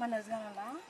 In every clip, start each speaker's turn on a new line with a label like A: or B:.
A: Mana jangan lah.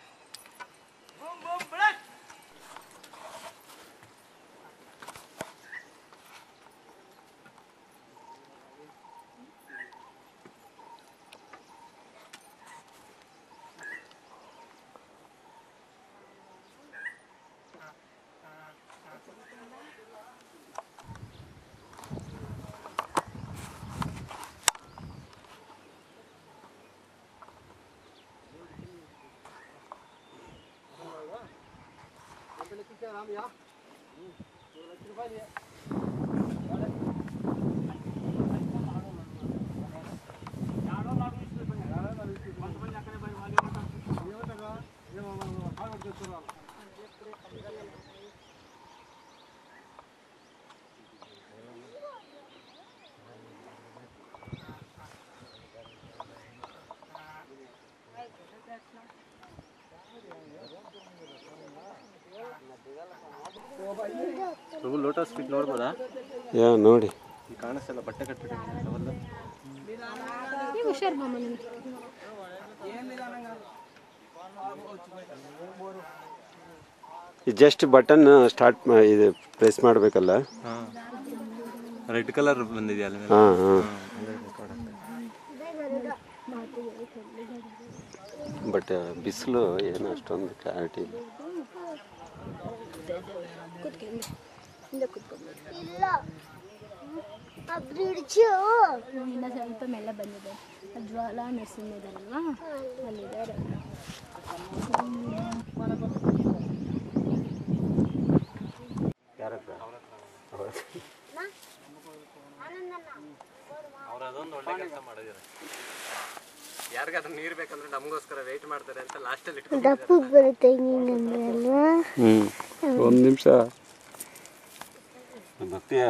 B: Prabhu lotus fit ನೋಡ್ಬೋದಾ?
C: Yeah ನೋಡಿ
B: ಕಾಣಿಸ್ತಲ್ಲ, ಬಟ್ಟೆ ಕಟ್ಬಿಟ್ಟಿದ್ದೀನಿ ಅವಲ್ಲ.
C: ಜಸ್ಟ್ ಬಟನ್ ಸ್ಟಾರ್ಟ್ ಇದು ಪ್ರೆಸ್ ಮಾಡಬೇಕಲ್ಲ.
B: ರೆಡ್ ಕಲರ್ ಬಂದಿದೆಯಲ್ಲ.
C: ಹಾಂ ಹಾಂ. ಬಟ್ ಬಿಸಿಲು ಏನು ಅಷ್ಟೊಂದು ಕ್ಲಾರಿಟಿ ಇಲ್ಲ.
D: ಇನ್ನು ಸ್ವಲ್ಪ ಮೇಲೆ ಬಂದಿದೆ. ಜ್ವಾಲಾ ನರಸಿಂಹ ಇದಾರಲ್ವಾ ಅಲ್ಲಿದ್ದಾರೆ.
B: ಅವ್ರು ಅದೊಂದು ಒಳ್ಳೆ ಕೆಲಸ ಮಾಡಿದ್ದಾರೆ. ಯಾರಿಗಾದ್ರೂ ನೀರು ಬೇಕಂದ್ರೆ ನಮಗೋಸ್ಕರ ವೇಟ್ ಮಾಡ್ತಾರೆ ಅಂತ ಲಾಸ್ಟಲ್ಲಿ
C: ಒಂದು ನಿಮಿಷ ಬರ್ತೀಯ?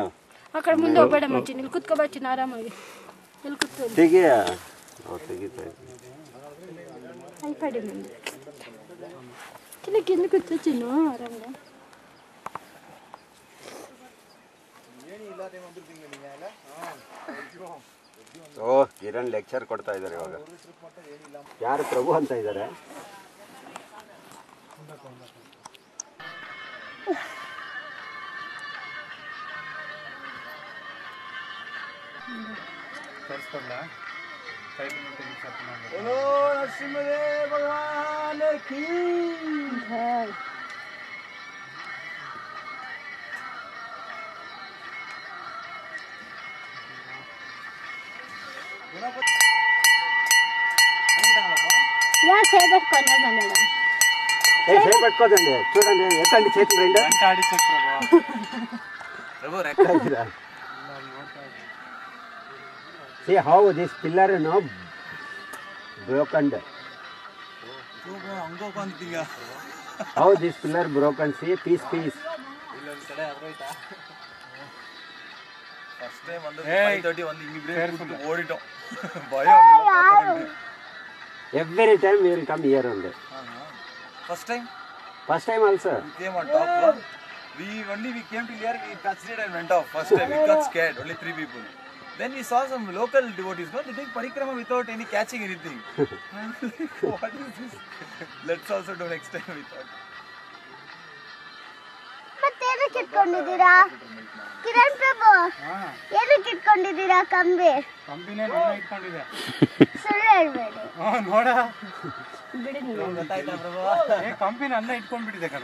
D: ಆ ಕಡೆ ಮುಂದೆ ಹೋಗ್ಬೇಡ ಮಚ್ಚಿ, ಇಲ್ಲಿ ಕುತ್ಕೋಬೇಡ ಚಿನ್ನ, ಆರಾಮಾಗಿ ಇಲ್ಲಿ ಕುತ್ಕೊ.
C: ತೆಗಿಯ ತೆಗಿತಾ
D: ಐಪಾಡಿ ಮುಂದೆ ಚಿನ್ನಕ್ಕೆ ಇಲ್ಲಿ ಕೂತು ಚಿನ್ನು ಆರಾಮ.
C: ಓ ಕಿರಣ್ ಲೆಕ್ಚರ್ ಕೊಡ್ತಾ ಇದ್ದಾರೆ ಇವಾಗ. ಯಾರು ಪ್ರಭು ಅಂತ ಇದ್ದಾರೆ?
B: ನರಸಿಂಹದೇವ ಭಗವಾನ್ ಕೀ
D: ಜೈ. యా సేవట్ కొన్నాడు మేడం.
C: ఏ సేవట్టుకోదండి, చూడండి ఎట్టండి చేతులు రెండు
B: గంట ఆడిచ్చకు ప్రభు రెక్కడ.
C: See how this pillar broken. How this pillar broken, see piece.
B: ಇಲ್ಲೊಂದು ಕಡೆ ಅದ್ರೈತಾ. ಫಸ್ಟ್ ಟೈಮ್ ಅಂದ್ರೆ 5:30 ಒಂದು ಹಿಂಗಿಬ್ರೆ ಓಡಿಟೋ ಭಯ.
C: Every time we will come here only.
B: First time
C: also.
B: We came on top. We came to here, we touched it and went off. First time we got scared, only 3 people. Then we saw some local devotees, no? They take parikrama without any catching anything. What is this? Let's also do next time, we thought.
D: ಏನಕ್ಕೆ ಇಟ್ಕೊಂಡಿದ್ದೀರಾ ಕಿರಣ್ ಪ್ರಭು? ಏನಕ್ಕೆ ಇಟ್ಕೊಂಡಿದ್ದೀರಾ ಕಂಬಿನೇ
B: ಇಟ್ಕೊಂಡಿದೆ.
D: ಸುಳ್ಳು ಹೇಳ್ಬೇಡಿ.
B: ನೋಡ
D: ಬಿಡಿ ನೀವು.
B: ಗೊತ್ತಾಯ್ತಾ ಪ್ರಭು? ಕಂಬಿನ ಅನ್ನ ಇಟ್ಕೊಂಡ್ಬಿಟ್ಟಿದೆ ಕಣ.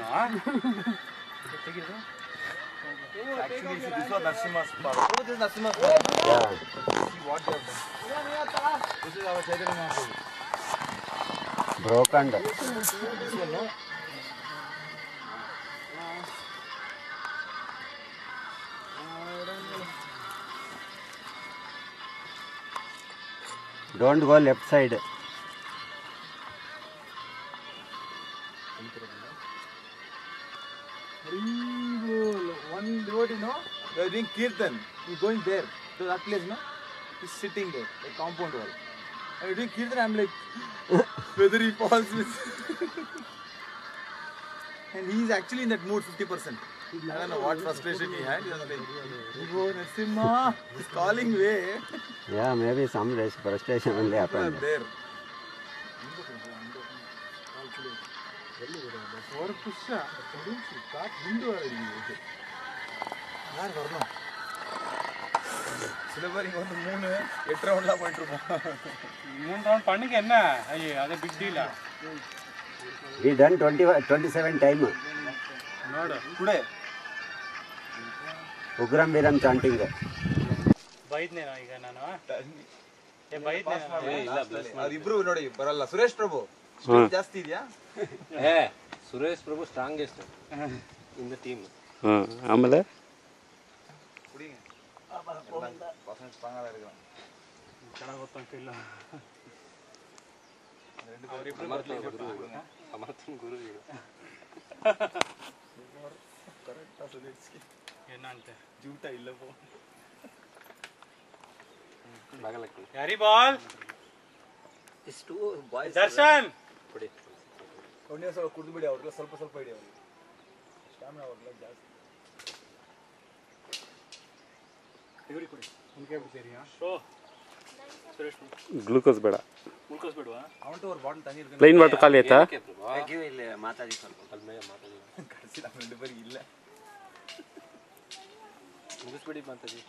B: Actually, this was Narasimha's power. Oh, this is Narasimha's power.
C: Yeah.
B: See what they have done. This is our Chaitanya Mahaprabhu.
C: Broken.
B: This one, no?
C: Don't go left side.
B: One devotee, no? They are doing kirtan. He's going there to that place, no? He's sitting there, a compound wall. And we're doing kirtan. I'm like, whether he falls with. And he's actually in that mood 50%. I don't know what frustration he had. He was like, oh, Narasimha, he's calling way.
C: Yeah, maybe some frustration only happened.
B: There. ஒரு புஷ்ஷா God விண்டு வரீங்க யார் வரணும் சில பேர் இங்க வந்து 3 8 ரவுண்ட்லாம் பண்ணிட்டு இருப்போம்
A: 3 ரவுண்ட் பண்ணுங்க என்ன ஐயோ அது big deal
C: we done 27 time
A: ನೋಡು
B: ಟುಡೇ
C: ಉಗ್ರಂ ವೀರಂ ಚಾಂಟಿಂಗ್
A: ಬೈದ್ನೆ ಈಗ ನಾನು ಏ ಬೈದ್ನೆ
B: ಇಲ್ಲ ಅದಿಬ್ರು ನೋಡಿ ಬರಲ್ಲ ಸುರೇಶ್ ಪ್ರಭು ಜಾಸ್ತಿ ಇದೆಯಾ
E: Suresh Prabhu strongest in the team
C: ಆಮೇಲೆ
B: ಕುಡಿங்க பசங்க ஸ்ட்ராங்கா இருக்காங்க
A: ಚೆನ್ನಾಗಿ ಗೊತ್ತಂತಿಲ್ಲ
E: ಸಮರ್ಥನ್ ಗುರು ಇವರು
B: ಕರೆಕ್ಟಾ ಸುರೇಶ್ಗೆ
A: ಏನಂತೆ
B: ಜೂಟ ಇಲ್ಲ ಪೋ
E: ಬಾಗಲಕ್ಕೆ
A: ಯಾರಿ ಬಾಲ್
E: ಇಷ್ಟು ಬಾಯ್ಸ್
A: ದರ್ಶನ್
E: ಕೊಡಿ
B: ಒಂದೇ ಸ್ವಲ್ಪ ಕುಡಿದು ಬಿಡಿ ಅವ್ರಿಗೆ ಸ್ವಲ್ಪ ಸ್ವಲ್ಪ ಇಡಿ ಅವ್ರಿಗೆ ಸ್ಟಾಮಿನಾ ಅವ್ರಿಗೆ ಜಾಸ್ತಿ
A: ಇವ್ರಿಗೆ ಕೊಡಿ ಉನ್ಕೆ ಬಿಡ್ತೀರಿಯಾ ಶೋ ಸುರೇಶ್
C: ಗ್ಲೂಕೋಸ್ ಬೇಡ
A: ಮುಲ್ಕೋಸ್ ಬಿಡುವ
B: ಅವಂಟು ಅವ್ರ ಬಾಟಲ್ ತಂಗಿ ಇರ್ಕೊಂಡು
C: ಪ್ಲೇನ್ ವಾಟರ್ ಖಾಲಿ ಆಯ್ತಾ
E: ಇಲ್ಲಿ ಮಾತಾಡಿ ಸ್ವಲ್ಪ ಅಲ್ಲಿ ಮಾತಾಡಿ
B: ಕಳಿಸಿ ನಮ್ಮ ಎರಡು ಬರಿ ಇಲ್ಲ
E: ಮುಗಿಸ್ಬಿಡಿ ಮಾತಾಡಿ